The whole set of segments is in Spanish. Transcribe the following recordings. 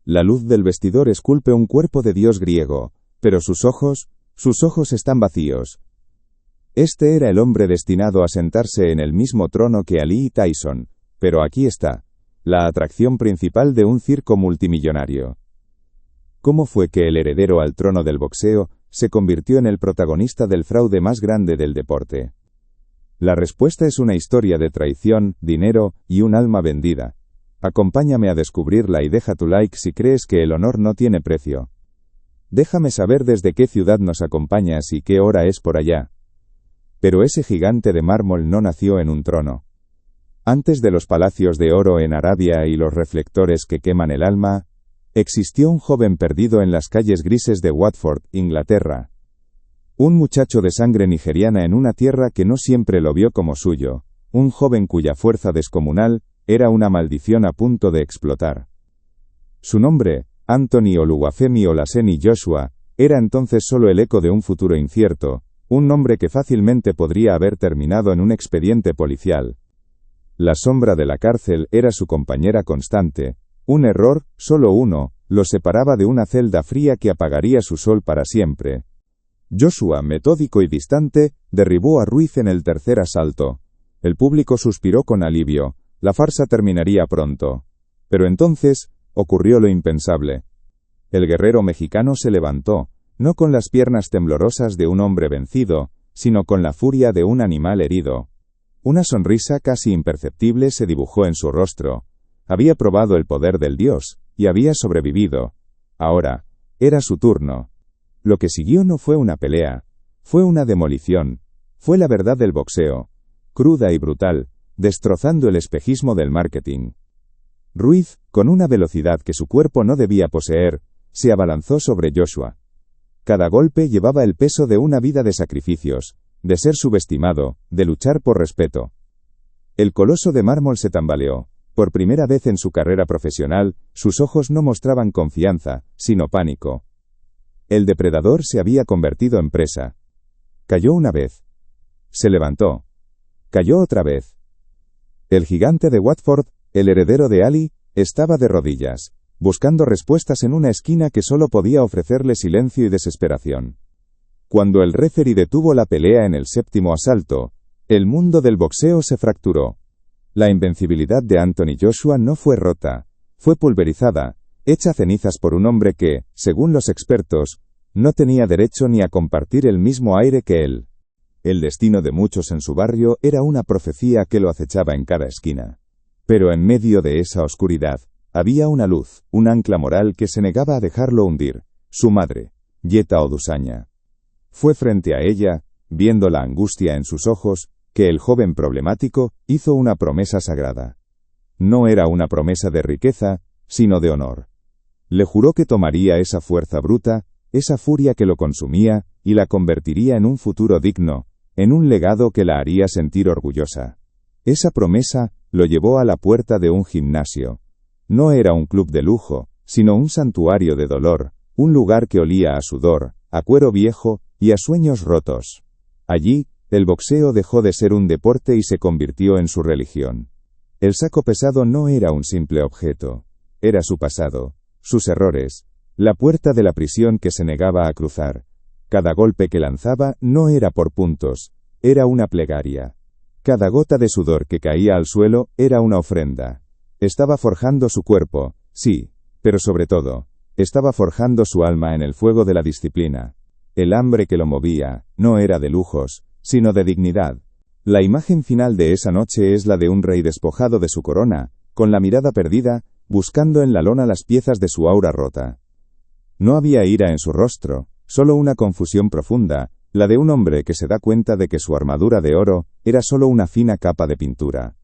La luz del vestidor esculpe un cuerpo de dios griego, pero sus ojos están vacíos. Este era el hombre destinado a sentarse en el mismo trono que Ali y Tyson, pero aquí está, la atracción principal de un circo multimillonario. ¿Cómo fue que el heredero al trono del boxeo se convirtió en el protagonista del fraude más grande del deporte? La respuesta es una historia de traición, dinero y un alma vendida. Acompáñame a descubrirla y deja tu like si crees que el honor no tiene precio. Déjame saber desde qué ciudad nos acompañas y qué hora es por allá. Pero ese gigante de mármol no nació en un trono. Antes de los palacios de oro en Arabia y los reflectores que queman el alma, existió un joven perdido en las calles grises de Watford, Inglaterra. Un muchacho de sangre nigeriana en una tierra que no siempre lo vio como suyo, un joven cuya fuerza descomunal era una maldición a punto de explotar. Su nombre, Anthony Oluwafemi Olaseni Joshua, era entonces solo el eco de un futuro incierto, un nombre que fácilmente podría haber terminado en un expediente policial. La sombra de la cárcel era su compañera constante. Un error, solo uno, lo separaba de una celda fría que apagaría su sol para siempre. Joshua, metódico y distante, derribó a Ruiz en el tercer asalto. El público suspiró con alivio. La farsa terminaría pronto. Pero entonces, ocurrió lo impensable. El guerrero mexicano se levantó, no con las piernas temblorosas de un hombre vencido, sino con la furia de un animal herido. Una sonrisa casi imperceptible se dibujó en su rostro. Había probado el poder del dios, y había sobrevivido. Ahora, era su turno. Lo que siguió no fue una pelea, fue una demolición. Fue la verdad del boxeo, cruda y brutal, destrozando el espejismo del marketing. Ruiz, con una velocidad que su cuerpo no debía poseer, se abalanzó sobre Joshua. Cada golpe llevaba el peso de una vida de sacrificios, de ser subestimado, de luchar por respeto. El coloso de mármol se tambaleó. Por primera vez en su carrera profesional, sus ojos no mostraban confianza, sino pánico. El depredador se había convertido en presa. Cayó una vez. Se levantó. Cayó otra vez. El gigante de Watford, el heredero de Ali, estaba de rodillas, buscando respuestas en una esquina que solo podía ofrecerle silencio y desesperación. Cuando el referee detuvo la pelea en el séptimo asalto, el mundo del boxeo se fracturó. La invencibilidad de Anthony Joshua no fue rota, fue pulverizada, hecha cenizas por un hombre que, según los expertos, no tenía derecho ni a compartir el mismo aire que él. El destino de muchos en su barrio era una profecía que lo acechaba en cada esquina. Pero en medio de esa oscuridad, había una luz, un ancla moral que se negaba a dejarlo hundir, su madre, Yeta Odusanya. Fue frente a ella, viendo la angustia en sus ojos, que el joven problemático hizo una promesa sagrada. No era una promesa de riqueza, sino de honor. Le juró que tomaría esa fuerza bruta, esa furia que lo consumía, y la convertiría en un futuro digno, en un legado que la haría sentir orgullosa. Esa promesa lo llevó a la puerta de un gimnasio. No era un club de lujo, sino un santuario de dolor, un lugar que olía a sudor, a cuero viejo y a sueños rotos. Allí, el boxeo dejó de ser un deporte y se convirtió en su religión. El saco pesado no era un simple objeto, era su pasado, sus errores, la puerta de la prisión que se negaba a cruzar. Cada golpe que lanzaba no era por puntos, era una plegaria. Cada gota de sudor que caía al suelo era una ofrenda. Estaba forjando su cuerpo, sí, pero sobre todo, estaba forjando su alma en el fuego de la disciplina. El hambre que lo movía no era de lujos, sino de dignidad. La imagen final de esa noche es la de un rey despojado de su corona, con la mirada perdida, buscando en la lona las piezas de su aura rota. No había ira en su rostro, solo una confusión profunda, la de un hombre que se da cuenta de que su armadura de oro era solo una fina capa de pintura.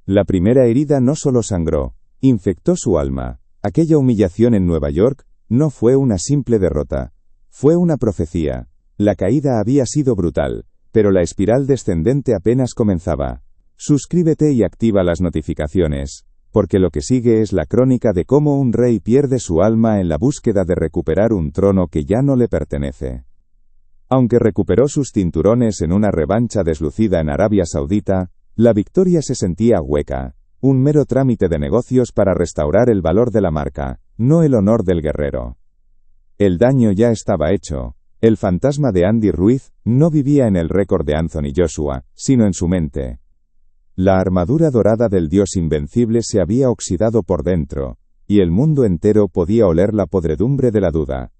La primera herida no solo sangró, infectó su alma. Aquella humillación en Nueva York no fue una simple derrota, fue una profecía. La caída había sido brutal, pero la espiral descendente apenas comenzaba. Suscríbete y activa las notificaciones, porque lo que sigue es la crónica de cómo un rey pierde su alma en la búsqueda de recuperar un trono que ya no le pertenece. Aunque recuperó sus cinturones en una revancha deslucida en Arabia Saudita, la victoria se sentía hueca. un mero trámite de negocios para restaurar el valor de la marca, no el honor del guerrero. El daño ya estaba hecho. El fantasma de Andy Ruiz no vivía en el récord de Anthony Joshua, sino en su mente. La armadura dorada del dios invencible se había oxidado por dentro, y el mundo entero podía oler la podredumbre de la duda.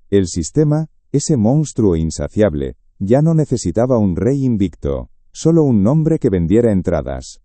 El sistema, ese monstruo insaciable, ya no necesitaba un rey invicto, solo un nombre que vendiera entradas.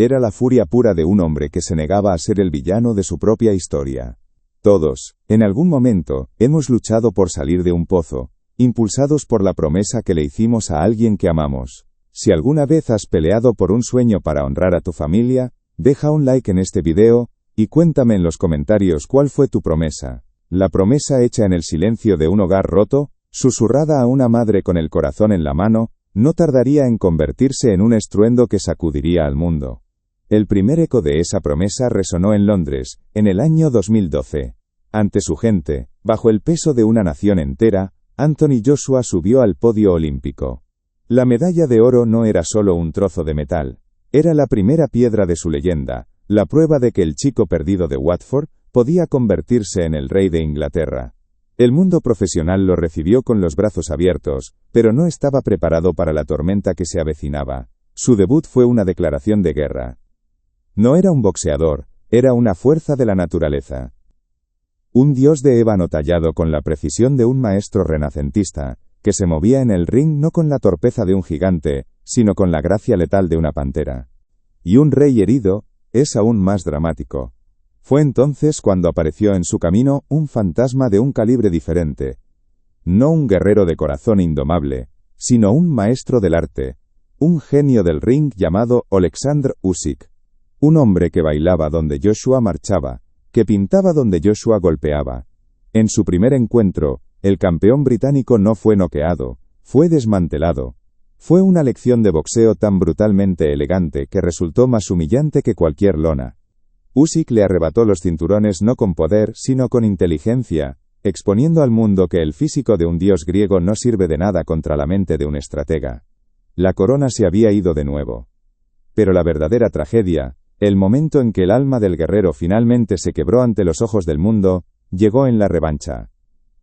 Era la furia pura de un hombre que se negaba a ser el villano de su propia historia. Todos, en algún momento, hemos luchado por salir de un pozo, impulsados por la promesa que le hicimos a alguien que amamos. Si alguna vez has peleado por un sueño para honrar a tu familia, deja un like en este video, y cuéntame en los comentarios cuál fue tu promesa. La promesa hecha en el silencio de un hogar roto, susurrada a una madre con el corazón en la mano, no tardaría en convertirse en un estruendo que sacudiría al mundo. El primer eco de esa promesa resonó en Londres, en el año 2012. Ante su gente, bajo el peso de una nación entera, Anthony Joshua subió al podio olímpico. La medalla de oro no era solo un trozo de metal, era la primera piedra de su leyenda, la prueba de que el chico perdido de Watford podía convertirse en el rey de Inglaterra. El mundo profesional lo recibió con los brazos abiertos, pero no estaba preparado para la tormenta que se avecinaba. Su debut fue una declaración de guerra. No era un boxeador, era una fuerza de la naturaleza. Un dios de ébano tallado con la precisión de un maestro renacentista, que se movía en el ring no con la torpeza de un gigante, sino con la gracia letal de una pantera. Y un rey herido es aún más dramático. Fue entonces cuando apareció en su camino un fantasma de un calibre diferente. No un guerrero de corazón indomable, sino un maestro del arte, un genio del ring llamado Oleksandr Usyk. Un hombre que bailaba donde Joshua marchaba, que pintaba donde Joshua golpeaba. En su primer encuentro, el campeón británico no fue noqueado, fue desmantelado. Fue una lección de boxeo tan brutalmente elegante que resultó más humillante que cualquier lona. Usyk le arrebató los cinturones no con poder, sino con inteligencia, exponiendo al mundo que el físico de un dios griego no sirve de nada contra la mente de un estratega. La corona se había ido de nuevo. Pero la verdadera tragedia, el momento en que el alma del guerrero finalmente se quebró ante los ojos del mundo, llegó en la revancha.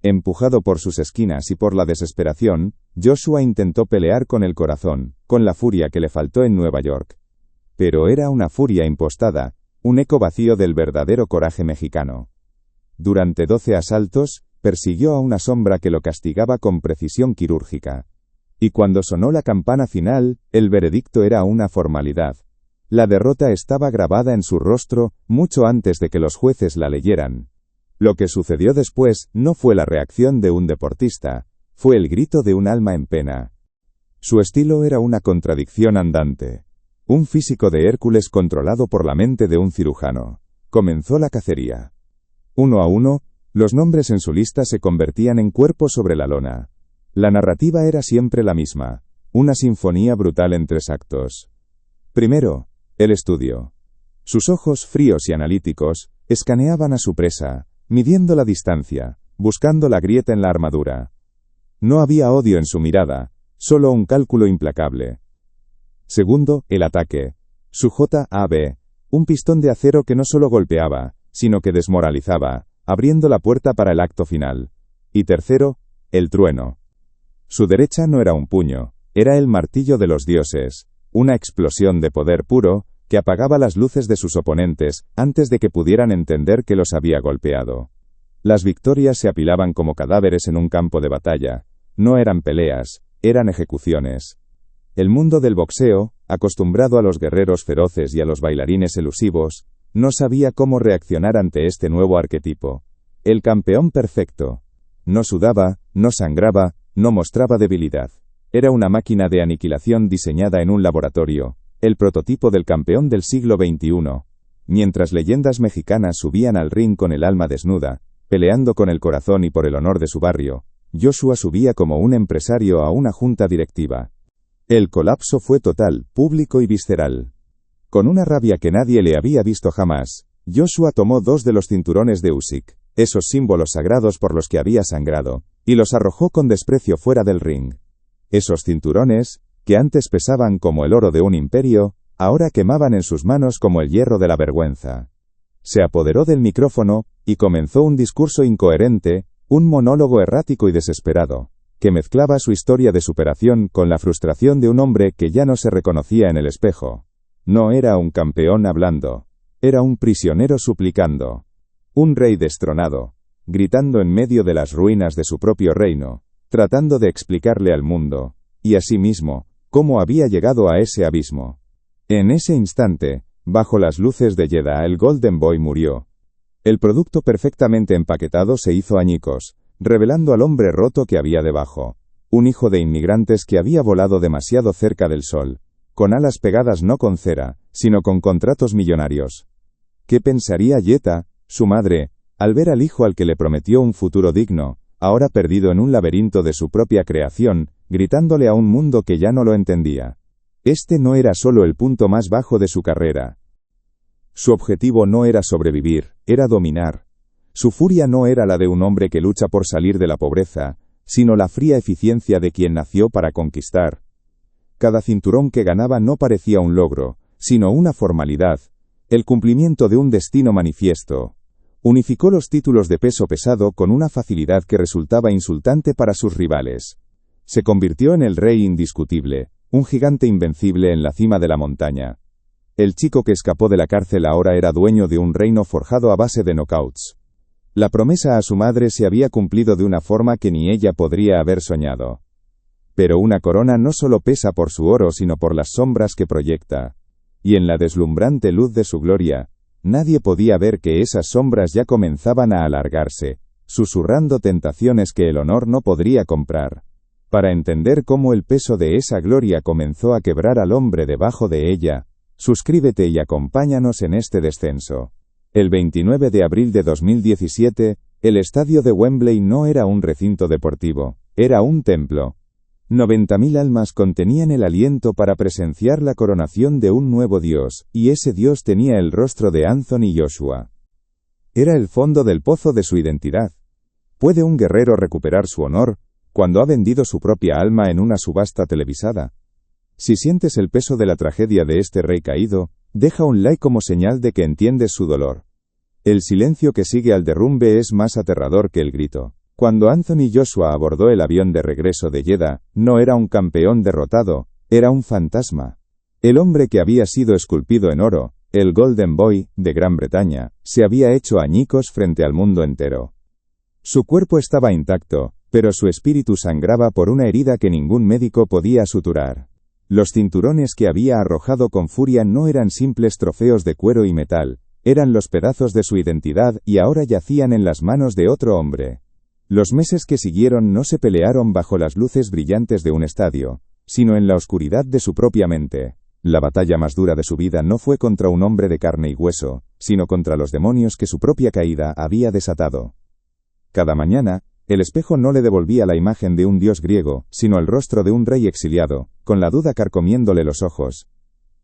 Empujado por sus esquinas y por la desesperación, Joshua intentó pelear con el corazón, con la furia que le faltó en Nueva York. Pero era una furia impostada, un eco vacío del verdadero coraje mexicano. Durante 12 asaltos, persiguió a una sombra que lo castigaba con precisión quirúrgica. Y cuando sonó la campana final, el veredicto era una formalidad. La derrota estaba grabada en su rostro, mucho antes de que los jueces la leyeran. Lo que sucedió después no fue la reacción de un deportista, fue el grito de un alma en pena. Su estilo era una contradicción andante. Un físico de Hércules controlado por la mente de un cirujano. Comenzó la cacería. Uno a uno, los nombres en su lista se convertían en cuerpos sobre la lona. La narrativa era siempre la misma, una sinfonía brutal en 3 actos. Primero, el estudio. Sus ojos fríos y analíticos escaneaban a su presa, midiendo la distancia, buscando la grieta en la armadura. No había odio en su mirada, solo un cálculo implacable. Segundo, el ataque. Su JAB, un pistón de acero que no solo golpeaba, sino que desmoralizaba, abriendo la puerta para el acto final. Y tercero, el trueno. Su derecha no era un puño, era el martillo de los dioses, una explosión de poder puro, que apagaba las luces de sus oponentes, antes de que pudieran entender que los había golpeado. Las victorias se apilaban como cadáveres en un campo de batalla. No eran peleas, eran ejecuciones. El mundo del boxeo, acostumbrado a los guerreros feroces y a los bailarines elusivos, no sabía cómo reaccionar ante este nuevo arquetipo. El campeón perfecto. No sudaba, no sangraba, no mostraba debilidad. Era una máquina de aniquilación diseñada en un laboratorio, el prototipo del campeón del siglo XXI. Mientras leyendas mexicanas subían al ring con el alma desnuda, peleando con el corazón y por el honor de su barrio, Joshua subía como un empresario a una junta directiva. El colapso fue total, público y visceral. Con una rabia que nadie le había visto jamás, Joshua tomó 2 de los cinturones de Usyk, esos símbolos sagrados por los que había sangrado, y los arrojó con desprecio fuera del ring. Esos cinturones, que antes pesaban como el oro de un imperio, ahora quemaban en sus manos como el hierro de la vergüenza. Se apoderó del micrófono, y comenzó un discurso incoherente, un monólogo errático y desesperado, que mezclaba su historia de superación con la frustración de un hombre que ya no se reconocía en el espejo. No era un campeón hablando, era un prisionero suplicando. Un rey destronado, gritando en medio de las ruinas de su propio reino, tratando de explicarle al mundo, y a sí mismo, cómo había llegado a ese abismo. En ese instante, bajo las luces de Jedha, el Golden Boy murió. El producto perfectamente empaquetado se hizo añicos, revelando al hombre roto que había debajo. Un hijo de inmigrantes que había volado demasiado cerca del sol, con alas pegadas no con cera, sino con contratos millonarios. ¿Qué pensaría Jedha, su madre, al ver al hijo al que le prometió un futuro digno, ahora perdido en un laberinto de su propia creación, gritándole a un mundo que ya no lo entendía? Este no era solo el punto más bajo de su carrera. Su objetivo no era sobrevivir, era dominar. Su furia no era la de un hombre que lucha por salir de la pobreza, sino la fría eficiencia de quien nació para conquistar. Cada cinturón que ganaba no parecía un logro, sino una formalidad, el cumplimiento de un destino manifiesto. Unificó los títulos de peso pesado con una facilidad que resultaba insultante para sus rivales. Se convirtió en el rey indiscutible, un gigante invencible en la cima de la montaña. El chico que escapó de la cárcel ahora era dueño de un reino forjado a base de knockouts. La promesa a su madre se había cumplido de una forma que ni ella podría haber soñado. Pero una corona no solo pesa por su oro sino por las sombras que proyecta. Y en la deslumbrante luz de su gloria, nadie podía ver que esas sombras ya comenzaban a alargarse, susurrando tentaciones que el honor no podría comprar. Para entender cómo el peso de esa gloria comenzó a quebrar al hombre debajo de ella, suscríbete y acompáñanos en este descenso. El 29 de abril de 2017, el estadio de Wembley no era un recinto deportivo, era un templo. 90.000 almas contenían el aliento para presenciar la coronación de un nuevo Dios, y ese Dios tenía el rostro de Anthony Joshua. Era el fondo del pozo de su identidad. ¿Puede un guerrero recuperar su honor cuando ha vendido su propia alma en una subasta televisada? Si sientes el peso de la tragedia de este rey caído, deja un like como señal de que entiendes su dolor. El silencio que sigue al derrumbe es más aterrador que el grito. Cuando Anthony Joshua abordó el avión de regreso de Jedha, no era un campeón derrotado, era un fantasma. El hombre que había sido esculpido en oro, el Golden Boy, de Gran Bretaña, se había hecho añicos frente al mundo entero. Su cuerpo estaba intacto, pero su espíritu sangraba por una herida que ningún médico podía suturar. Los cinturones que había arrojado con furia no eran simples trofeos de cuero y metal, eran los pedazos de su identidad y ahora yacían en las manos de otro hombre. Los meses que siguieron no se pelearon bajo las luces brillantes de un estadio, sino en la oscuridad de su propia mente. La batalla más dura de su vida no fue contra un hombre de carne y hueso, sino contra los demonios que su propia caída había desatado. Cada mañana, el espejo no le devolvía la imagen de un dios griego, sino el rostro de un rey exiliado, con la duda carcomiéndole los ojos.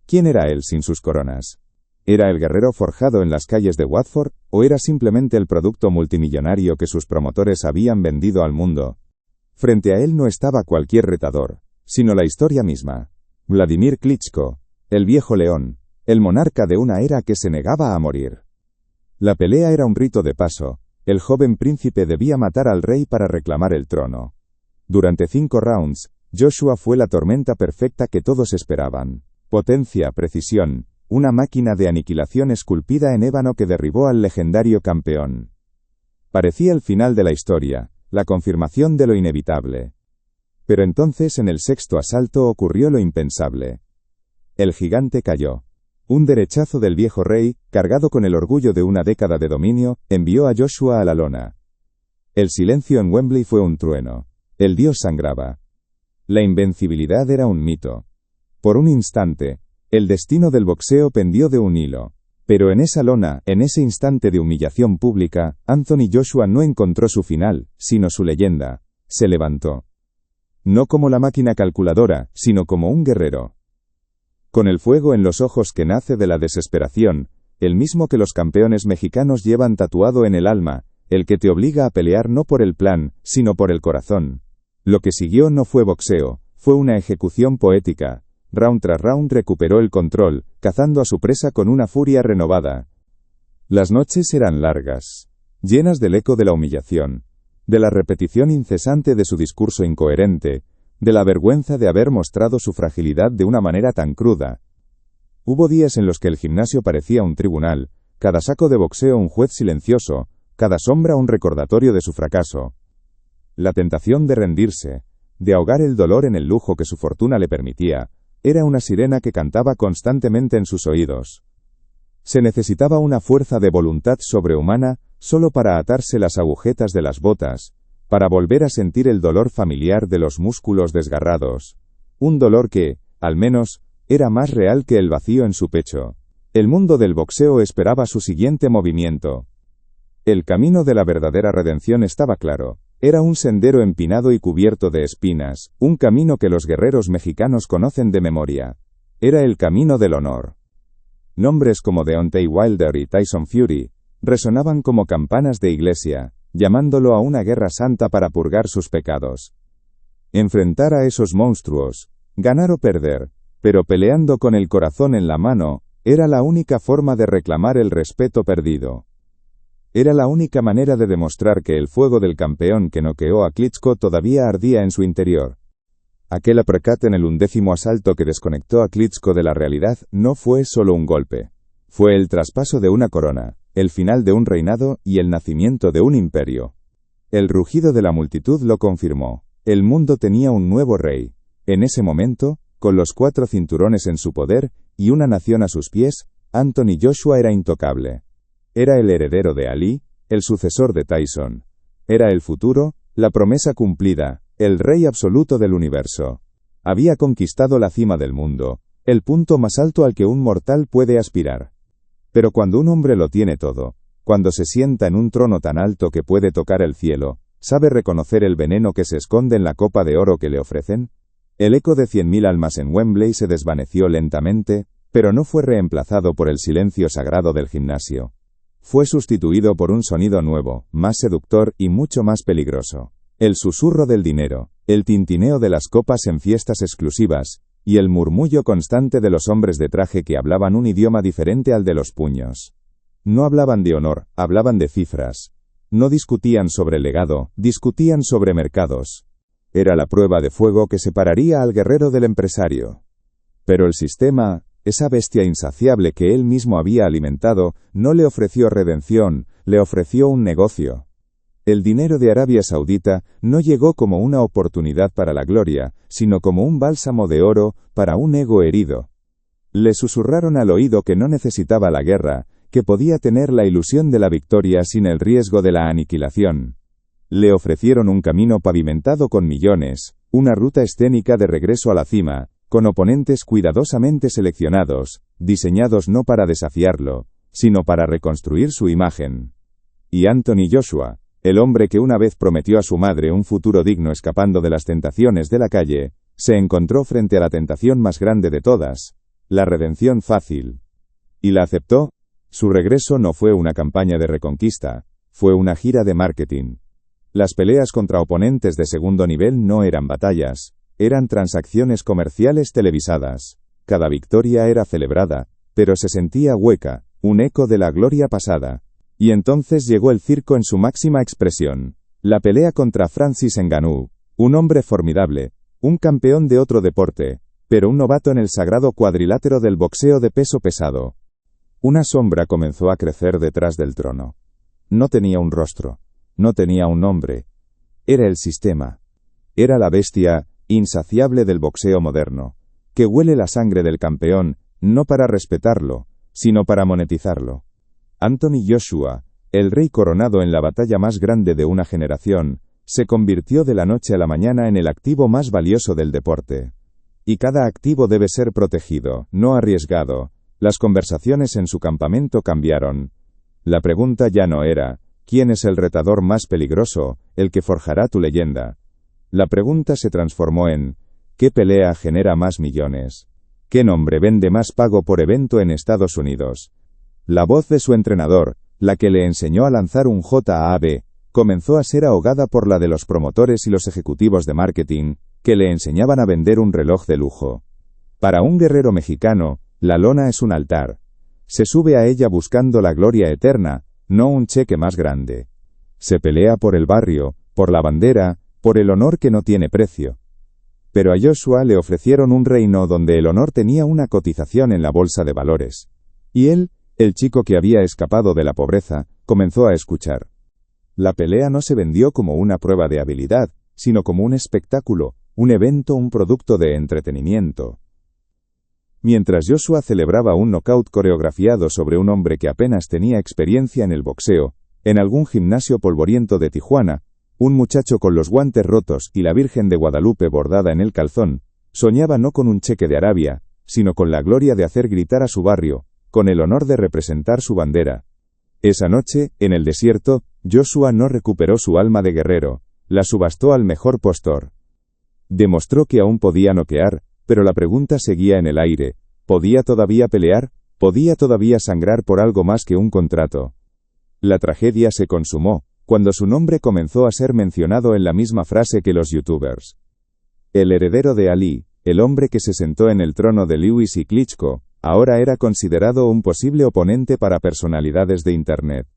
¿Quién era él sin sus coronas? ¿Era el guerrero forjado en las calles de Watford, o era simplemente el producto multimillonario que sus promotores habían vendido al mundo? Frente a él no estaba cualquier retador, sino la historia misma. Vladimir Klitschko, el viejo león, el monarca de una era que se negaba a morir. La pelea era un rito de paso. El joven príncipe debía matar al rey para reclamar el trono. Durante 5 rounds, Joshua fue la tormenta perfecta que todos esperaban. Potencia, precisión, una máquina de aniquilación esculpida en ébano que derribó al legendario campeón. Parecía el final de la historia, la confirmación de lo inevitable. Pero entonces en el 6º asalto ocurrió lo impensable. El gigante cayó. Un derechazo del viejo rey, cargado con el orgullo de una década de dominio, envió a Joshua a la lona. El silencio en Wembley fue un trueno. El dios sangraba. La invencibilidad era un mito. Por un instante, el destino del boxeo pendió de un hilo. Pero en esa lona, en ese instante de humillación pública, Anthony Joshua no encontró su final, sino su leyenda. Se levantó. No como la máquina calculadora, sino como un guerrero. Con el fuego en los ojos que nace de la desesperación, el mismo que los campeones mexicanos llevan tatuado en el alma, el que te obliga a pelear no por el plan, sino por el corazón. Lo que siguió no fue boxeo, fue una ejecución poética, Round tras round recuperó el control, cazando a su presa con una furia renovada. Las noches eran largas, llenas del eco de la humillación, de la repetición incesante de su discurso incoherente, de la vergüenza de haber mostrado su fragilidad de una manera tan cruda. Hubo días en los que el gimnasio parecía un tribunal, cada saco de boxeo un juez silencioso, cada sombra un recordatorio de su fracaso. La tentación de rendirse, de ahogar el dolor en el lujo que su fortuna le permitía, era una sirena que cantaba constantemente en sus oídos. Se necesitaba una fuerza de voluntad sobrehumana solo para atarse las agujetas de las botas, para volver a sentir el dolor familiar de los músculos desgarrados. Un dolor que, al menos, era más real que el vacío en su pecho. El mundo del boxeo esperaba su siguiente movimiento. El camino de la verdadera redención estaba claro. Era un sendero empinado y cubierto de espinas, un camino que los guerreros mexicanos conocen de memoria. Era el camino del honor. Nombres como Deontay Wilder y Tyson Fury resonaban como campanas de iglesia, llamándolo a una guerra santa para purgar sus pecados. Enfrentar a esos monstruos, ganar o perder, pero peleando con el corazón en la mano, era la única forma de reclamar el respeto perdido. Era la única manera de demostrar que el fuego del campeón que noqueó a Klitschko todavía ardía en su interior. Aquel uppercut en el 11º asalto que desconectó a Klitschko de la realidad no fue solo un golpe. Fue el traspaso de una corona, el final de un reinado y el nacimiento de un imperio. El rugido de la multitud lo confirmó. El mundo tenía un nuevo rey. En ese momento, con los 4 cinturones en su poder y una nación a sus pies, Anthony Joshua era intocable. Era el heredero de Ali, el sucesor de Tyson. Era el futuro, la promesa cumplida, el rey absoluto del universo. Había conquistado la cima del mundo, el punto más alto al que un mortal puede aspirar. Pero cuando un hombre lo tiene todo, cuando se sienta en un trono tan alto que puede tocar el cielo, ¿sabe reconocer el veneno que se esconde en la copa de oro que le ofrecen? El eco de 100.000 almas en Wembley se desvaneció lentamente, pero no fue reemplazado por el silencio sagrado del gimnasio. Fue sustituido por un sonido nuevo, más seductor y mucho más peligroso. El susurro del dinero, el tintineo de las copas en fiestas exclusivas, y el murmullo constante de los hombres de traje que hablaban un idioma diferente al de los puños. No hablaban de honor, hablaban de cifras. No discutían sobre legado, discutían sobre mercados. Era la prueba de fuego que separaría al guerrero del empresario. Pero el sistema, esa bestia insaciable que él mismo había alimentado, no le ofreció redención, le ofreció un negocio. El dinero de Arabia Saudita no llegó como una oportunidad para la gloria, sino como un bálsamo de oro para un ego herido. Le susurraron al oído que no necesitaba la guerra, que podía tener la ilusión de la victoria sin el riesgo de la aniquilación. Le ofrecieron un camino pavimentado con millones, una ruta escénica de regreso a la cima, con oponentes cuidadosamente seleccionados, diseñados no para desafiarlo, sino para reconstruir su imagen. Y Anthony Joshua, el hombre que una vez prometió a su madre un futuro digno escapando de las tentaciones de la calle, se encontró frente a la tentación más grande de todas, la redención fácil. ¿Y la aceptó? Su regreso no fue una campaña de reconquista, fue una gira de marketing. Las peleas contra oponentes de segundo nivel no eran batallas, eran transacciones comerciales televisadas. Cada victoria era celebrada, pero se sentía hueca, un eco de la gloria pasada. Y entonces llegó el circo en su máxima expresión. La pelea contra Francis Ngannou, un hombre formidable, un campeón de otro deporte, pero un novato en el sagrado cuadrilátero del boxeo de peso pesado. Una sombra comenzó a crecer detrás del trono. No tenía un rostro, no tenía un nombre. Era el sistema. Era la bestia insaciable del boxeo moderno, que huele la sangre del campeón, no para respetarlo, sino para monetizarlo. Anthony Joshua, el rey coronado en la batalla más grande de una generación, se convirtió de la noche a la mañana en el activo más valioso del deporte. Y cada activo debe ser protegido, no arriesgado. Las conversaciones en su campamento cambiaron. La pregunta ya no era, ¿quién es el retador más peligroso, el que forjará tu leyenda? La pregunta se transformó en, ¿qué pelea genera más millones? ¿Qué nombre vende más pago por evento en Estados Unidos? La voz de su entrenador, la que le enseñó a lanzar un jab, comenzó a ser ahogada por la de los promotores y los ejecutivos de marketing, que le enseñaban a vender un reloj de lujo. Para un guerrero mexicano, la lona es un altar. Se sube a ella buscando la gloria eterna, no un cheque más grande. Se pelea por el barrio, por la bandera, por el honor que no tiene precio. Pero a Joshua le ofrecieron un reino donde el honor tenía una cotización en la bolsa de valores. Y él, el chico que había escapado de la pobreza, comenzó a escuchar. La pelea no se vendió como una prueba de habilidad, sino como un espectáculo, un evento, un producto de entretenimiento. Mientras Joshua celebraba un knockout coreografiado sobre un hombre que apenas tenía experiencia en el boxeo, en algún gimnasio polvoriento de Tijuana, un muchacho con los guantes rotos y la Virgen de Guadalupe bordada en el calzón, soñaba no con un cheque de Arabia, sino con la gloria de hacer gritar a su barrio, con el honor de representar su bandera. Esa noche, en el desierto, Joshua no recuperó su alma de guerrero, la subastó al mejor postor. Demostró que aún podía noquear, pero la pregunta seguía en el aire: ¿podía todavía pelear? ¿Podía todavía sangrar por algo más que un contrato? La tragedia se consumó cuando su nombre comenzó a ser mencionado en la misma frase que los youtubers. El heredero de Ali, el hombre que se sentó en el trono de Lewis y Klitschko, ahora era considerado un posible oponente para personalidades de Internet.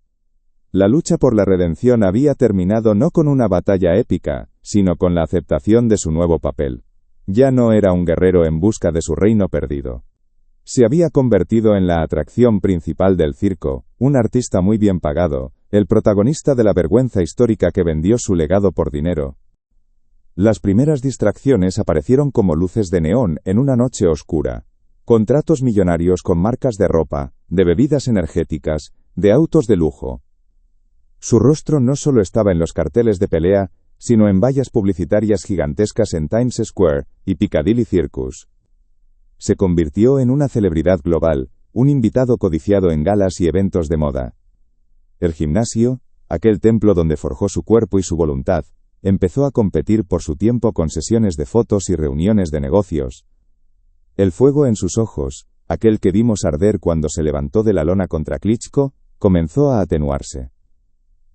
La lucha por la redención había terminado no con una batalla épica, sino con la aceptación de su nuevo papel. Ya no era un guerrero en busca de su reino perdido. Se había convertido en la atracción principal del circo, un artista muy bien pagado, el protagonista de la vergüenza histórica que vendió su legado por dinero. Las primeras distracciones aparecieron como luces de neón en una noche oscura. Contratos millonarios con marcas de ropa, de bebidas energéticas, de autos de lujo. Su rostro no solo estaba en los carteles de pelea, sino en vallas publicitarias gigantescas en Times Square y Piccadilly Circus. Se convirtió en una celebridad global, un invitado codiciado en galas y eventos de moda. El gimnasio, aquel templo donde forjó su cuerpo y su voluntad, empezó a competir por su tiempo con sesiones de fotos y reuniones de negocios. El fuego en sus ojos, aquel que vimos arder cuando se levantó de la lona contra Klitschko, comenzó a atenuarse.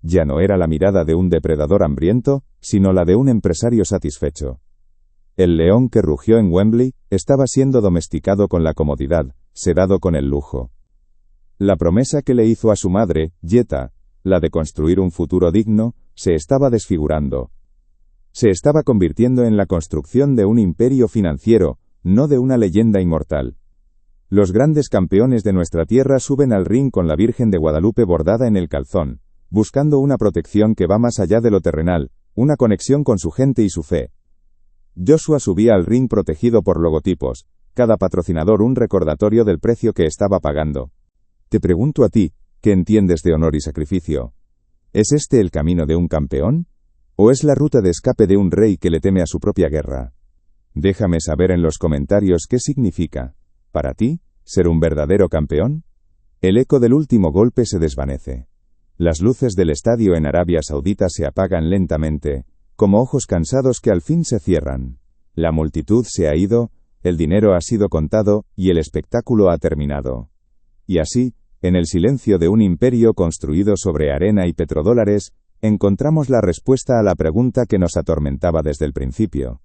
Ya no era la mirada de un depredador hambriento, sino la de un empresario satisfecho. El león que rugió en Wembley estaba siendo domesticado con la comodidad, sedado con el lujo. La promesa que le hizo a su madre, Jetta, la de construir un futuro digno, se estaba desfigurando. Se estaba convirtiendo en la construcción de un imperio financiero, no de una leyenda inmortal. Los grandes campeones de nuestra tierra suben al ring con la Virgen de Guadalupe bordada en el calzón, buscando una protección que va más allá de lo terrenal, una conexión con su gente y su fe. Joshua subía al ring protegido por logotipos, cada patrocinador un recordatorio del precio que estaba pagando. Te pregunto a ti, ¿qué entiendes de honor y sacrificio? ¿Es este el camino de un campeón? ¿O es la ruta de escape de un rey que le teme a su propia guerra? Déjame saber en los comentarios qué significa, para ti, ser un verdadero campeón. El eco del último golpe se desvanece. Las luces del estadio en Arabia Saudita se apagan lentamente, como ojos cansados que al fin se cierran. La multitud se ha ido, el dinero ha sido contado, y el espectáculo ha terminado. Y así, en el silencio de un imperio construido sobre arena y petrodólares, encontramos la respuesta a la pregunta que nos atormentaba desde el principio.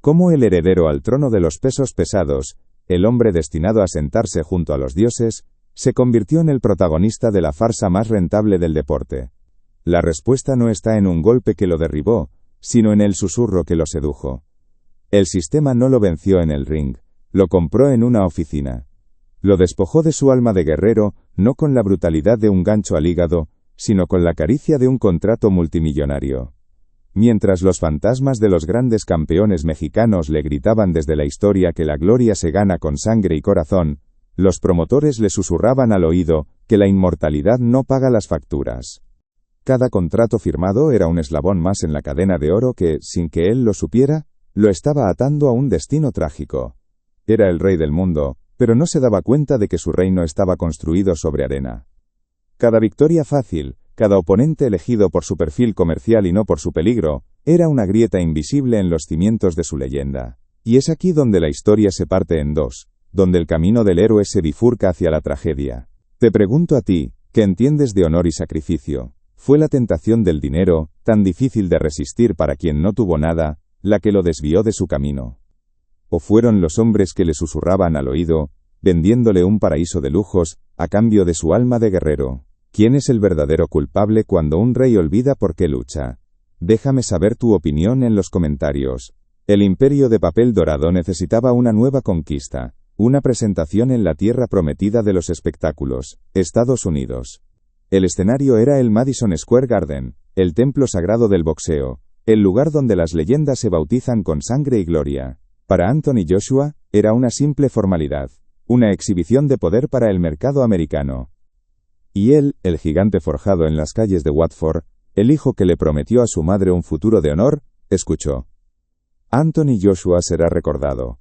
¿Cómo el heredero al trono de los pesos pesados, el hombre destinado a sentarse junto a los dioses, se convirtió en el protagonista de la farsa más rentable del deporte? La respuesta no está en un golpe que lo derribó, sino en el susurro que lo sedujo. El sistema no lo venció en el ring, lo compró en una oficina. Lo despojó de su alma de guerrero, no con la brutalidad de un gancho al hígado, sino con la caricia de un contrato multimillonario. Mientras los fantasmas de los grandes campeones mexicanos le gritaban desde la historia que la gloria se gana con sangre y corazón, los promotores le susurraban al oído que la inmortalidad no paga las facturas. Cada contrato firmado era un eslabón más en la cadena de oro que, sin que él lo supiera, lo estaba atando a un destino trágico. Era el rey del mundo, pero no se daba cuenta de que su reino estaba construido sobre arena. Cada victoria fácil, cada oponente elegido por su perfil comercial y no por su peligro, era una grieta invisible en los cimientos de su leyenda. Y es aquí donde la historia se parte en dos, donde el camino del héroe se bifurca hacia la tragedia. Te pregunto a ti, ¿qué entiendes de honor y sacrificio? ¿Fue la tentación del dinero, tan difícil de resistir para quien no tuvo nada, la que lo desvió de su camino? ¿O fueron los hombres que le susurraban al oído, vendiéndole un paraíso de lujos, a cambio de su alma de guerrero? ¿Quién es el verdadero culpable cuando un rey olvida por qué lucha? Déjame saber tu opinión en los comentarios. El imperio de papel dorado necesitaba una nueva conquista, una presentación en la tierra prometida de los espectáculos, Estados Unidos. El escenario era el Madison Square Garden, el templo sagrado del boxeo, el lugar donde las leyendas se bautizan con sangre y gloria. Para Anthony Joshua, era una simple formalidad, una exhibición de poder para el mercado americano. Y él, el gigante forjado en las calles de Watford, el hijo que le prometió a su madre un futuro de honor, escuchó. Anthony Joshua será recordado.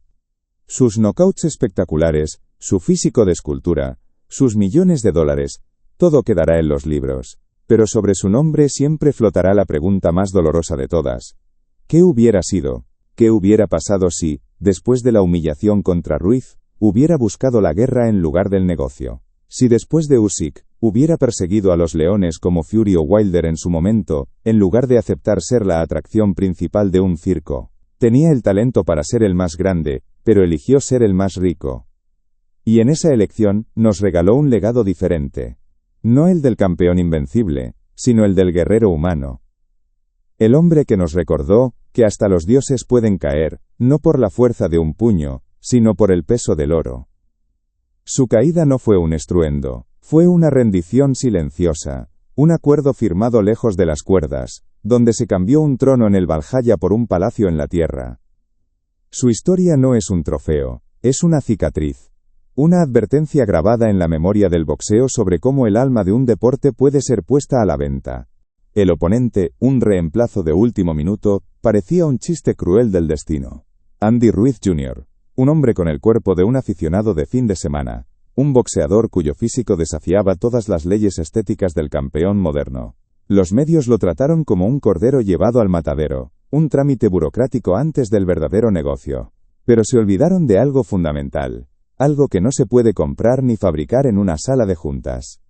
Sus knockouts espectaculares, su físico de escultura, sus millones de dólares, todo quedará en los libros. Pero sobre su nombre siempre flotará la pregunta más dolorosa de todas. ¿Qué hubiera sido? ¿Qué hubiera pasado si, después de la humillación contra Ruiz, hubiera buscado la guerra en lugar del negocio? Si después de Usyk, hubiera perseguido a los leones como Fury o Wilder en su momento, en lugar de aceptar ser la atracción principal de un circo. Tenía el talento para ser el más grande, pero eligió ser el más rico. Y en esa elección, nos regaló un legado diferente. No el del campeón invencible, sino el del guerrero humano. El hombre que nos recordó que hasta los dioses pueden caer, no por la fuerza de un puño, sino por el peso del oro. Su caída no fue un estruendo, fue una rendición silenciosa, un acuerdo firmado lejos de las cuerdas, donde se cambió un trono en el Valhalla por un palacio en la tierra. Su historia no es un trofeo, es una cicatriz. Una advertencia grabada en la memoria del boxeo sobre cómo el alma de un deporte puede ser puesta a la venta. El oponente, un reemplazo de último minuto, parecía un chiste cruel del destino. Andy Ruiz Jr., un hombre con el cuerpo de un aficionado de fin de semana, un boxeador cuyo físico desafiaba todas las leyes estéticas del campeón moderno. Los medios lo trataron como un cordero llevado al matadero, un trámite burocrático antes del verdadero negocio. Pero se olvidaron de algo fundamental, algo que no se puede comprar ni fabricar en una sala de juntas.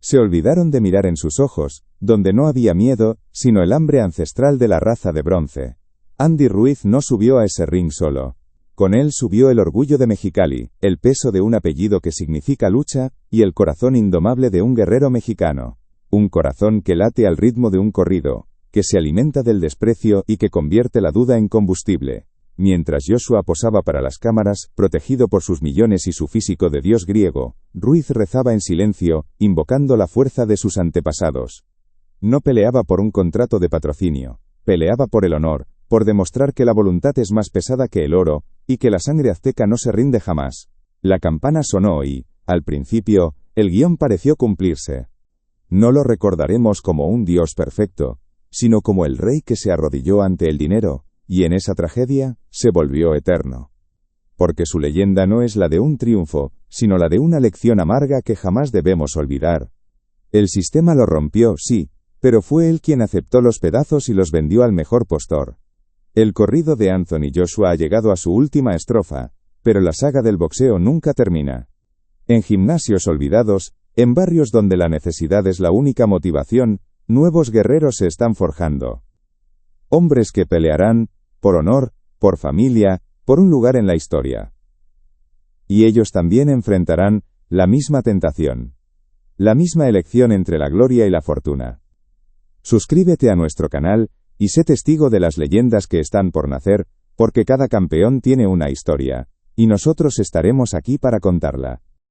Se olvidaron de mirar en sus ojos, donde no había miedo, sino el hambre ancestral de la raza de bronce. Andy Ruiz no subió a ese ring solo. Con él subió el orgullo de Mexicali, el peso de un apellido que significa lucha, y el corazón indomable de un guerrero mexicano. Un corazón que late al ritmo de un corrido, que se alimenta del desprecio y que convierte la duda en combustible. Mientras Joshua posaba para las cámaras, protegido por sus millones y su físico de dios griego, Ruiz rezaba en silencio, invocando la fuerza de sus antepasados. No peleaba por un contrato de patrocinio, peleaba por el honor, por demostrar que la voluntad es más pesada que el oro, y que la sangre azteca no se rinde jamás. La campana sonó y, al principio, el guión pareció cumplirse. No lo recordaremos como un dios perfecto, sino como el rey que se arrodilló ante el dinero, y en esa tragedia, se volvió eterno. Porque su leyenda no es la de un triunfo, sino la de una lección amarga que jamás debemos olvidar. El sistema lo rompió, sí, pero fue él quien aceptó los pedazos y los vendió al mejor postor. El corrido de Anthony Joshua ha llegado a su última estrofa, pero la saga del boxeo nunca termina. En gimnasios olvidados, en barrios donde la necesidad es la única motivación, nuevos guerreros se están forjando. Hombres que pelearán, por honor, por familia, por un lugar en la historia. Y ellos también enfrentarán la misma tentación. La misma elección entre la gloria y la fortuna. Suscríbete a nuestro canal, y sé testigo de las leyendas que están por nacer, porque cada campeón tiene una historia, y nosotros estaremos aquí para contarla.